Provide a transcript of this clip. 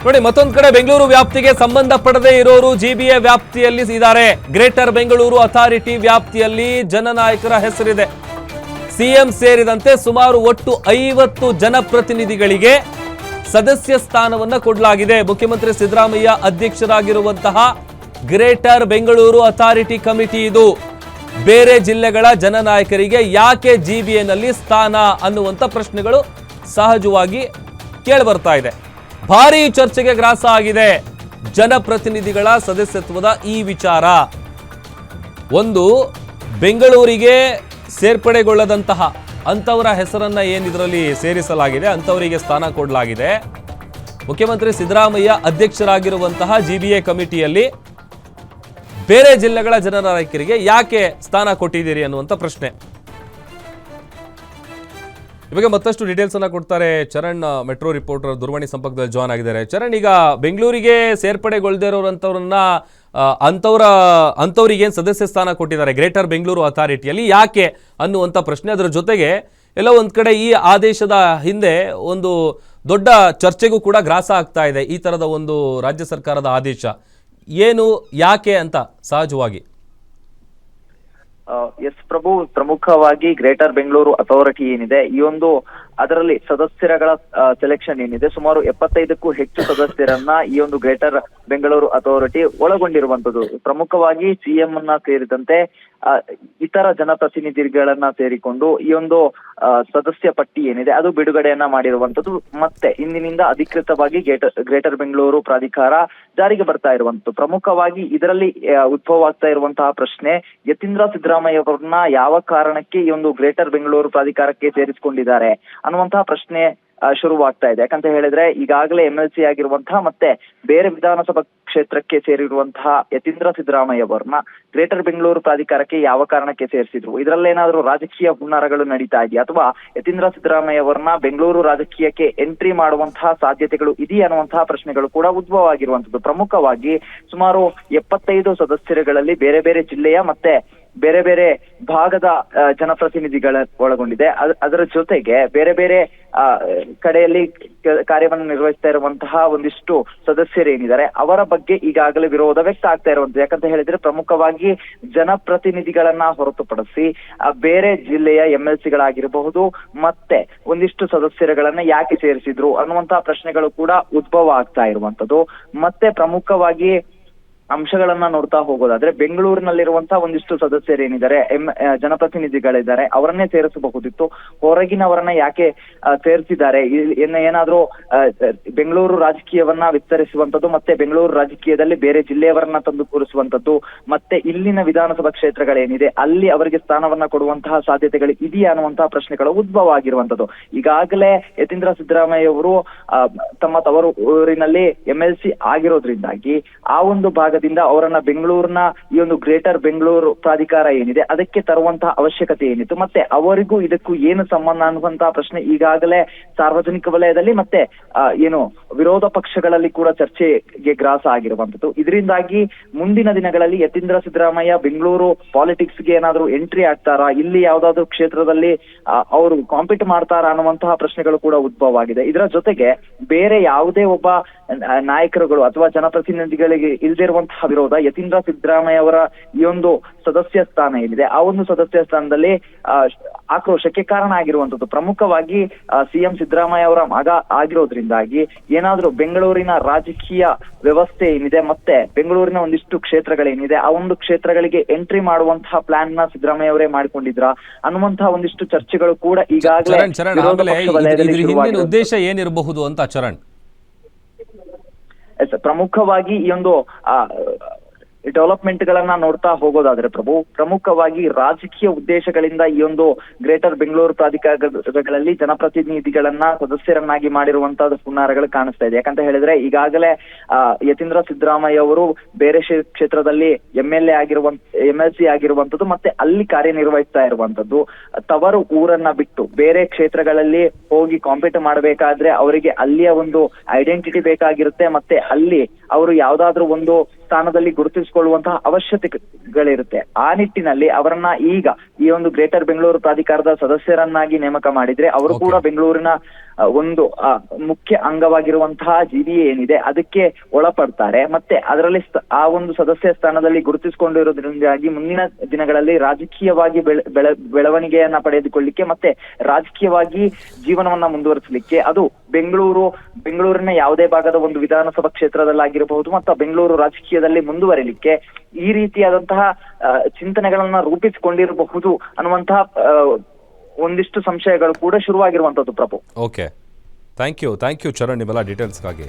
ನೋಡಿ, ಮತ್ತೊಂದು ಕಡೆ ಬೆಂಗಳೂರು ವ್ಯಾಪ್ತಿಗೆ ಸಂಬಂಧಪಡದೇ ಇರೋರು ಜಿಬಿಎ ವ್ಯಾಪ್ತಿಯಲ್ಲಿ ಇದ್ದಾರೆ. ಗ್ರೇಟರ್ ಬೆಂಗಳೂರು ಅಥಾರಿಟಿ ವ್ಯಾಪ್ತಿಯಲ್ಲಿ ಜನನಾಯಕರ ಹೆಸರಿದೆ. ಸಿಎಂ ಸೇರಿದಂತೆ ಸುಮಾರು ಒಟ್ಟು 50 ಜನಪ್ರತಿನಿಧಿಗಳಿಗೆ ಸದಸ್ಯ ಸ್ಥಾನವನ್ನ ಕೊಡಲಾಗಿದೆ. ಮುಖ್ಯಮಂತ್ರಿ ಸಿದ್ದರಾಮಯ್ಯ ಅಧ್ಯಕ್ಷರಾಗಿರುವಂತಹ ಗ್ರೇಟರ್ ಬೆಂಗಳೂರು ಅಥಾರಿಟಿ ಕಮಿಟಿ ಇದು. ಬೇರೆ ಜಿಲ್ಲೆಗಳ ಜನನಾಯಕರಿಗೆ ಯಾಕೆ ಜಿಬಿಎನಲ್ಲಿ ಸ್ಥಾನ ಅನ್ನುವಂಥ ಪ್ರಶ್ನೆಗಳು ಸಹಜವಾಗಿ ಕೇಳಿಬರ್ತಾ ಇದೆ. ಭಾರೀ ಚರ್ಚೆಗೆ ಗ್ರಾಸ ಆಗಿದೆ ಜನಪ್ರತಿನಿಧಿಗಳ ಸದಸ್ಯತ್ವದ ಈ ವಿಚಾರ. ಒಂದು, ಬೆಂಗಳೂರಿಗೆ ಸೇರ್ಪಡೆಗೊಳ್ಳದಂತಹ ಅಂಥವರ ಹೆಸರನ್ನ ಏನಿದರಲ್ಲಿ ಸೇರಿಸಲಾಗಿದೆ, ಅಂಥವರಿಗೆ ಸ್ಥಾನ ಕೊಡಲಾಗಿದೆ. ಮುಖ್ಯಮಂತ್ರಿ ಸಿದ್ದರಾಮಯ್ಯ ಅಧ್ಯಕ್ಷರಾಗಿರುವಂತಹ ಜಿಬಿಎ ಕಮಿಟಿಯಲ್ಲಿ ಬೇರೆ ಜಿಲ್ಲೆಗಳ ಜನನಾಯಕರಿಗೆ ಯಾಕೆ ಸ್ಥಾನ ಕೊಟ್ಟಿದ್ದೀರಿ ಅನ್ನುವಂಥ ಪ್ರಶ್ನೆ. ಇವಾಗ ಮತ್ತಷ್ಟು ಡೀಟೇಲ್ಸ್ ಅನ್ನ ಕೊಡ್ತಾರೆ ಚರಣ್, ಮೆಟ್ರೋ ರಿಪೋರ್ಟರ್ ದೂರವಾಣಿ ಸಂಪರ್ಕದಲ್ಲಿ ಜಾಯ್ನ್ ಆಗಿದ್ದಾರೆ. ಚರಣ್, ಈಗ ಬೆಂಗಳೂರಿಗೆ ಸೇರ್ಪಡೆಗೊಳ್ಳದೇ ಇರೋರಂಥವ್ರನ್ನ ಅಂಥವ್ರಿಗೆ ಏನು ಸದಸ್ಯ ಸ್ಥಾನ ಕೊಟ್ಟಿದ್ದಾರೆ ಗ್ರೇಟರ್ ಬೆಂಗಳೂರು ಅಥಾರಿಟಿಯಲ್ಲಿ, ಯಾಕೆ ಅನ್ನುವಂಥ ಪ್ರಶ್ನೆ. ಅದರ ಜೊತೆಗೆ ಎಲ್ಲ ಒಂದು ಕಡೆ ಈ ಆದೇಶದ ಹಿಂದೆ ಒಂದು ದೊಡ್ಡ ಚರ್ಚೆಗೂ ಕೂಡ ಗ್ರಾಸ ಆಗ್ತಾ ಇದೆ. ಈ ಥರದ ಒಂದು ರಾಜ್ಯ ಸರ್ಕಾರದ ಆದೇಶ ಏನು, ಯಾಕೆ ಅಂತ ಸಹಜವಾಗಿ. ಎಸ್ ಪ್ರಭು, ಪ್ರಮುಖವಾಗಿ ಗ್ರೇಟರ್ ಬೆಂಗಳೂರು ಅಥಾರಿಟಿ ಏನಿದೆ, ಈ ಒಂದು ಅದರಲ್ಲಿ ಸದಸ್ಯರುಗಳ ಸೆಲೆಕ್ಷನ್ ಏನಿದೆ, ಸುಮಾರು 75ಕ್ಕೂ ಹೆಚ್ಚು ಸದಸ್ಯರನ್ನ ಈ ಒಂದು ಗ್ರೇಟರ್ ಬೆಂಗಳೂರು ಅಥಾರಿಟಿ ಒಳಗೊಂಡಿರುವಂತದ್ದು. ಪ್ರಮುಖವಾಗಿ ಸಿಎಂ ಅನ್ನ ಸೇರಿದಂತೆ ಇತರ ಜನಪ್ರತಿನಿಧಿಗಳನ್ನ ಸೇರಿಕೊಂಡು ಈ ಒಂದು ಸದಸ್ಯ ಪಟ್ಟಿ ಏನಿದೆ ಅದು ಬಿಡುಗಡೆಯನ್ನ ಮಾಡಿರುವಂತದ್ದು. ಮತ್ತೆ ಇಂದಿನಿಂದ ಅಧಿಕೃತವಾಗಿ ಗ್ರೇಟರ್ ಬೆಂಗಳೂರು ಪ್ರಾಧಿಕಾರ ಜಾರಿಗೆ ಬರ್ತಾ ಇರುವಂತದ್ದು. ಪ್ರಮುಖವಾಗಿ ಇದರಲ್ಲಿ ಉದ್ಭವ ಆಗ್ತಾ ಇರುವಂತಹ ಪ್ರಶ್ನೆ, ಯತೀಂದ್ರ ಸಿದ್ದರಾಮಯ್ಯ ಅವರನ್ನ ಯಾವ ಕಾರಣಕ್ಕೆ ಈ ಒಂದು ಗ್ರೇಟರ್ ಬೆಂಗಳೂರು ಪ್ರಾಧಿಕಾರಕ್ಕೆ ಸೇರಿಸಿಕೊಂಡಿದ್ದಾರೆ ಅನ್ನುವಂತಹ ಪ್ರಶ್ನೆ ಶುರುವಾಗ್ತಾ ಇದೆ. ಯಾಕಂತ ಹೇಳಿದ್ರೆ ಈಗಾಗಲೇ MLC ಆಗಿರುವಂತಹ ಮತ್ತೆ ಬೇರೆ ವಿಧಾನಸಭಾ ಕ್ಷೇತ್ರಕ್ಕೆ ಸೇರಿರುವಂತಹ ಯತೀಂದ್ರ ಸಿದ್ದರಾಮಯ್ಯ ಅವರನ್ನ ಗ್ರೇಟರ್ ಬೆಂಗಳೂರು ಪ್ರಾಧಿಕಾರಕ್ಕೆ ಯಾವ ಕಾರಣಕ್ಕೆ ಸೇರಿಸಿದ್ರು, ಇದರಲ್ಲೇನಾದ್ರೂ ರಾಜಕೀಯ ಹುನ್ನಾರಗಳು ನಡೀತಾ ಇದೆಯಾ, ಅಥವಾ ಯತೀಂದ್ರ ಸಿದ್ದರಾಮಯ್ಯ ಅವರನ್ನ ಬೆಂಗಳೂರು ರಾಜಕೀಯಕ್ಕೆ ಎಂಟ್ರಿ ಮಾಡುವಂತಹ ಸಾಧ್ಯತೆಗಳು ಇದೆಯಾ ಅನ್ನುವಂತಹ ಪ್ರಶ್ನೆಗಳು ಕೂಡ ಉದ್ಭವ ಆಗಿರುವಂತದ್ದು. ಪ್ರಮುಖವಾಗಿ ಸುಮಾರು 75 ಸದಸ್ಯರುಗಳಲ್ಲಿ ಬೇರೆ ಬೇರೆ ಜಿಲ್ಲೆಯ ಮತ್ತೆ ಬೇರೆ ಬೇರೆ ಭಾಗದ ಜನಪ್ರತಿನಿಧಿಗಳ ಒಳಗೊಂಡಿದೆ. ಅದರ ಜೊತೆಗೆ ಬೇರೆ ಬೇರೆ ಕಡೆಯಲ್ಲಿ ಕಾರ್ಯವನ್ನು ನಿರ್ವಹಿಸ್ತಾ ಇರುವಂತಹ ಒಂದಿಷ್ಟು ಸದಸ್ಯರೇನಿದ್ದಾರೆ ಅವರ ಬಗ್ಗೆ ಈಗಾಗಲೇ ವಿರೋಧ ವ್ಯಕ್ತ ಆಗ್ತಾ ಇರುವಂತದ್ದು. ಯಾಕಂತ ಹೇಳಿದ್ರೆ ಪ್ರಮುಖವಾಗಿ ಜನಪ್ರತಿನಿಧಿಗಳನ್ನ ಹೊರತುಪಡಿಸಿ ಬೇರೆ ಜಿಲ್ಲೆಯ MLCಗಳಾಗಿರಬಹುದು ಮತ್ತೆ ಒಂದಿಷ್ಟು ಸದಸ್ಯರುಗಳನ್ನ ಯಾಕೆ ಸೇರಿಸಿದ್ರು ಅನ್ನುವಂತಹ ಪ್ರಶ್ನೆಗಳು ಕೂಡ ಉದ್ಭವ ಆಗ್ತಾ ಇರುವಂತದ್ದು. ಮತ್ತೆ ಪ್ರಮುಖವಾಗಿ ಅಂಶಗಳನ್ನ ನೋಡ್ತಾ ಹೋಗೋದಾದ್ರೆ, ಬೆಂಗಳೂರಿನಲ್ಲಿರುವಂತಹ ಒಂದಿಷ್ಟು ಸದಸ್ಯರೇನಿದ್ದಾರೆ, ಜನಪ್ರತಿನಿಧಿಗಳಿದ್ದಾರೆ, ಅವರನ್ನೇ ಸೇರಿಸಬಹುದಿತ್ತು. ಹೊರಗಿನವರನ್ನ ಯಾಕೆ ಸೇರಿಸಿದ್ದಾರೆ, ಏನಾದ್ರೂ ಬೆಂಗಳೂರು ರಾಜಕೀಯವನ್ನ ವಿಸ್ತರಿಸುವಂತದ್ದು ಮತ್ತೆ ಬೆಂಗಳೂರು ರಾಜಕೀಯದಲ್ಲಿ ಬೇರೆ ಜಿಲ್ಲೆಯವರನ್ನ ತಂದು ಕೂರಿಸುವಂತದ್ದು ಮತ್ತೆ ಇಲ್ಲಿನ ವಿಧಾನಸಭಾ ಕ್ಷೇತ್ರಗಳೇನಿದೆ ಅಲ್ಲಿ ಅವರಿಗೆ ಸ್ಥಾನವನ್ನ ಕೊಡುವಂತಹ ಸಾಧ್ಯತೆಗಳು ಇದೆಯಾ ಅನ್ನುವಂತಹ ಪ್ರಶ್ನೆಗಳು ಉದ್ಭವ ಆಗಿರುವಂತದ್ದು. ಈಗಾಗಲೇ ಯತೀಂದ್ರ ಸಿದ್ದರಾಮಯ್ಯ ಅವರು ತಮ್ಮ ತವರು ಊರಿನಲ್ಲಿ MLC ಆಗಿರೋದ್ರಿಂದಾಗಿ ಆ ಒಂದು ಭಾಗದಿಂದ ಅವರನ್ನ ಬೆಂಗಳೂರಿನ ಈ ಒಂದು ಗ್ರೇಟರ್ ಬೆಂಗಳೂರು ಪ್ರಾಧಿಕಾರ ಏನಿದೆ ಅದಕ್ಕೆ ತರುವಂತಹ ಅವಶ್ಯಕತೆ ಏನಿತ್ತು, ಮತ್ತೆ ಅವರಿಗೂ ಇದಕ್ಕೂ ಏನು ಸಂಬಂಧ ಅನ್ನುವಂತಹ ಪ್ರಶ್ನೆ ಈಗಾಗಲೇ ಸಾರ್ವಜನಿಕ ವಲಯದಲ್ಲಿ ಮತ್ತೆ ಏನು ವಿರೋಧ ಪಕ್ಷಗಳಲ್ಲಿ ಕೂಡ ಚರ್ಚೆಗೆ ಗ್ರಾಸ ಆಗಿರುವಂತದ್ದು. ಇದರಿಂದಾಗಿ ಮುಂದಿನ ದಿನಗಳಲ್ಲಿ ಯತೀಂದ್ರ ಸಿದ್ದರಾಮಯ್ಯ ಬೆಂಗಳೂರು ಪಾಲಿಟಿಕ್ಸ್ಗೆ ಏನಾದ್ರೂ ಎಂಟ್ರಿ ಆಗ್ತಾರಾ, ಇಲ್ಲಿ ಯಾವ್ದಾದ್ರು ಕ್ಷೇತ್ರದಲ್ಲಿ ಅವರು ಕಾಂಪೀಟ್ ಮಾಡ್ತಾರಾ ಅನ್ನುವಂತಹ ಪ್ರಶ್ನೆಗಳು ಕೂಡ ಉದ್ಭವ ಆಗಿದೆ. ಇದರ ಜೊತೆಗೆ ಬೇರೆ ಯಾವುದೇ ಒಬ್ಬ ನಾಯಕರುಗಳು ಅಥವಾ ಜನಪ್ರತಿನಿಧಿಗಳಿಗೆ ಇಲ್ದಿರುವಂತಹ ವಿರೋಧ ಯತೀಂದ್ರ ಸಿದ್ದರಾಮಯ್ಯ ಅವರ ಈ ಒಂದು ಸದಸ್ಯ ಸ್ಥಾನ ಏನಿದೆ ಆ ಒಂದು ಸದಸ್ಯ ಸ್ಥಾನದಲ್ಲಿ ಆಕ್ರೋಶಕ್ಕೆ ಕಾರಣ ಆಗಿರುವಂತದ್ದು. ಪ್ರಮುಖವಾಗಿ ಸಿಎಂ ಸಿದ್ದರಾಮಯ್ಯ ಅವರ ಮಗ ಆಗಿರೋದ್ರಿಂದಾಗಿ ಏನಾದ್ರೂ ಬೆಂಗಳೂರಿನ ರಾಜಕೀಯ ವ್ಯವಸ್ಥೆ ಏನಿದೆ ಮತ್ತೆ ಬೆಂಗಳೂರಿನ ಒಂದಿಷ್ಟು ಕ್ಷೇತ್ರಗಳೇನಿದೆ ಆ ಒಂದು ಕ್ಷೇತ್ರಗಳಿಗೆ ಎಂಟ್ರಿ ಮಾಡುವಂತಹ ಪ್ಲಾನ್ ನ ಸಿದ್ದರಾಮಯ್ಯ ಅವರೇ ಮಾಡಿಕೊಂಡಿದ್ರ ಅನ್ನುವಂತಹ ಒಂದಿಷ್ಟು ಚರ್ಚೆಗಳು ಕೂಡ ಈಗಾಗಲೇ ಉದ್ದೇಶ ಏನಿರಬಹುದು ಅಂತ ಚರಣ್. ಪ್ರಮುಖವಾಗಿ ಈ ಒಂದು ಡೆವಲಪ್ಮೆಂಟ್ ಗಳನ್ನ ನೋಡ್ತಾ ಹೋಗೋದಾದ್ರೆ ಪ್ರಭು, ಪ್ರಮುಖವಾಗಿ ರಾಜಕೀಯ ಉದ್ದೇಶಗಳಿಂದ ಈ ಒಂದು ಗ್ರೇಟರ್ ಬೆಂಗಳೂರು ಪ್ರಾಧಿಕಾರಗಳಲ್ಲಿ ಜನಪ್ರತಿನಿಧಿಗಳನ್ನ ಸದಸ್ಯರನ್ನಾಗಿ ಮಾಡಿರುವಂತಹ ಹುನ್ನಾರಗಳು ಕಾಣಿಸ್ತಾ ಇದೆ. ಯಾಕಂತ ಹೇಳಿದ್ರೆ ಈಗಾಗಲೇ ಯತೀಂದ್ರ ಸಿದ್ದರಾಮಯ್ಯ ಅವರು ಬೇರೆ ಕ್ಷೇತ್ರದಲ್ಲಿ MLC ಆಗಿರುವಂತದ್ದು ಮತ್ತೆ ಅಲ್ಲಿ ಕಾರ್ಯನಿರ್ವಹಿಸ್ತಾ ಇರುವಂತದ್ದು. ತವರು ಊರನ್ನ ಬಿಟ್ಟು ಬೇರೆ ಕ್ಷೇತ್ರಗಳಲ್ಲಿ ಹೋಗಿ ಕಾಂಪೀಟ್ ಮಾಡಬೇಕಾದ್ರೆ ಅವರಿಗೆ ಅಲ್ಲಿಯ ಒಂದು ಐಡೆಂಟಿಟಿ ಬೇಕಾಗಿರುತ್ತೆ, ಮತ್ತೆ ಅಲ್ಲಿ ಅವರು ಯಾವ್ದಾದ್ರು ಒಂದು ಸ್ಥಾನದಲ್ಲಿ ಗುರುತಿಸಿಕೊಂಡು ರೂಪಿಸಿಕೊಳ್ಳುವಂತಹ ಅವಶ್ಯಕತೆಗಳಿರುತ್ತೆ. ಆ ನಿಟ್ಟಿನಲ್ಲಿ ಅವರನ್ನ ಈಗ ಈ ಒಂದು ಗ್ರೇಟರ್ ಬೆಂಗಳೂರು ಪ್ರಾಧಿಕಾರದ ಸದಸ್ಯರನ್ನಾಗಿ ನೇಮಕ ಮಾಡಿದ್ರೆ ಅವರು ಕೂಡ ಬೆಂಗಳೂರಿನ ಒಂದು ಮುಖ್ಯ ಅಂಗವಾಗಿರುವಂತಹ ಜಿಬಿಎ ಏನಿದೆ ಅದಕ್ಕೆ ಒಳಪಡ್ತಾರೆ. ಮತ್ತೆ ಅದರಲ್ಲಿ ಆ ಒಂದು ಸದಸ್ಯ ಸ್ಥಾನದಲ್ಲಿ ಗುರುತಿಸಿಕೊಂಡಿರೋದ್ರಿಂದಾಗಿ ಮುಂದಿನ ದಿನಗಳಲ್ಲಿ ರಾಜಕೀಯವಾಗಿ ಬೆಳವಣಿಗೆಯನ್ನ ಪಡೆದುಕೊಳ್ಳಿಕ್ಕೆ ಮತ್ತೆ ರಾಜಕೀಯವಾಗಿ ಜೀವನವನ್ನ ಮುಂದುವರಿಸಲಿಕ್ಕೆ, ಅದು ಬೆಂಗಳೂರಿನ ಯಾವುದೇ ಭಾಗದ ಒಂದು ವಿಧಾನಸಭಾ ಕ್ಷೇತ್ರದಲ್ಲಾಗಿರಬಹುದು ಮತ್ತು ಬೆಂಗಳೂರು ರಾಜಕೀಯದಲ್ಲಿ ಮುಂದುವರಿಲಿಕ್ಕೆ ಈ ರೀತಿಯಾದಂತಹ ಚಿಂತನೆಗಳನ್ನ ರೂಪಿಸಿಕೊಂಡಿರಬಹುದು ಅನ್ನುವಂತಹ ಒಂದಿಷ್ಟು ಸಂಶಯಗಳು ಕೂಡ ಶುರುವಾಗಿರುವಂತದ್ದು ಪ್ರಭು. ಓಕೆ, ಥ್ಯಾಂಕ್ ಯು ಚರಣ್ ನಿಮ್ಮೆಲ್ಲ ಡೀಟೇಲ್ಸ್ಗಾಗಿ.